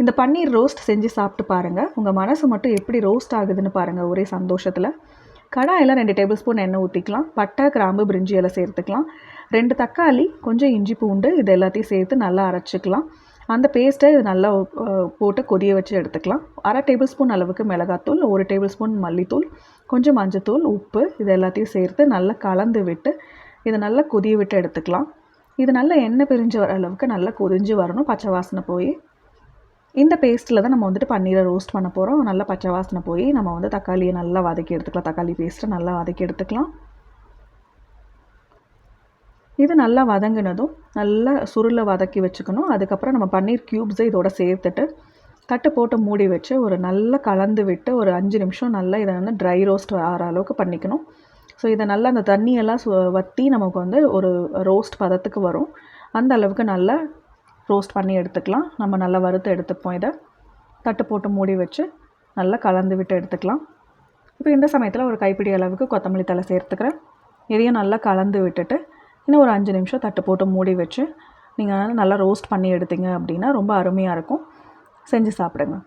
இந்த பன்னீர் ரோஸ்ட் செஞ்சு சாப்பிட்டு பாருங்கள். உங்கள் மனசு மட்டும் எப்படி ரோஸ்ட் ஆகுதுன்னு பாருங்கள் ஒரே சந்தோஷத்தில். கடாயில் 2 டேபிள் ஸ்பூன் எண்ணெய் ஊற்றிக்கலாம். பட்டை, கிராம்பு, பிரிஞ்சி இலை சேர்த்துக்கலாம். 2 தக்காளி, கொஞ்சம் இஞ்சி பூண்டு இது எல்லாத்தையும் சேர்த்து நல்லா அரைச்சிக்கலாம். அந்த பேஸ்ட்டை இது நல்லா போட்டு கொதிய வச்சு எடுத்துக்கலாம். 1/2 டேபிள் ஸ்பூன் அளவுக்கு மிளகாத்தூள், 1 டேபிள் ஸ்பூன் மல்லித்தூள், கொஞ்சம் மஞ்சத்தூள், உப்பு இது எல்லாத்தையும் சேர்த்து நல்லா கலந்து விட்டு இதை நல்லா கொதிய விட்டு எடுத்துக்கலாம். இது நல்லா எண்ணெய் பிரிஞ்சு வர அளவுக்கு நல்லா கொதிஞ்சு வரணும், பச்சை வாசனை போய். இந்த பேஸ்ட்டில் தான் நம்ம வந்துட்டு பன்னீரை ரோஸ்ட் பண்ண போகிறோம். நல்லா பச்சை வாசனை போய் நம்ம வந்து தக்காளியை நல்லா வதக்கி எடுத்துக்கலாம். தக்காளி பேஸ்ட்டை நல்லா வதக்கி எடுத்துக்கலாம். இது நல்லா வதங்கினதும் நல்லா சுருளை வதக்கி வச்சுக்கணும். அதுக்கப்புறம் நம்ம பன்னீர் க்யூப்ஸை இதோட சேர்த்துட்டு தட்டு போட்டு மூடி வச்சு ஒரு நல்லா கலந்து விட்டு ஒரு 5 நிமிஷம் நல்லா இதை வந்து ட்ரை ரோஸ்ட் ஆகிற அளவுக்கு பண்ணிக்கணும். ஸோ இதை நல்லா அந்த தண்ணியெல்லாம் வற்றி நமக்கு வந்து ஒரு ரோஸ்ட் பதத்துக்கு வரும். அந்த அளவுக்கு நல்லா ரோஸ்ட் பண்ணி எடுத்துக்கலாம். நம்ம நல்லா வறுத்து எடுத்துப்போம். இதை தட்டு போட்டு மூடி வச்சு நல்லா கலந்து விட்டு எடுத்துக்கலாம். இப்போ இந்த சமயத்தில் ஒரு கைப்பிடி அளவுக்கு கொத்தமல்லி தழை சேர்த்துக்கிறேன். இதையும் நல்லா கலந்து விட்டுட்டு இன்னும் ஒரு 5 நிமிஷம் தட்டு போட்டு மூடி வச்சு நீங்கள் நல்லா ரோஸ்ட் பண்ணி எடுத்தீங்க அப்படின்னா ரொம்ப அருமையாக இருக்கும். செஞ்சு சாப்பிடுங்க.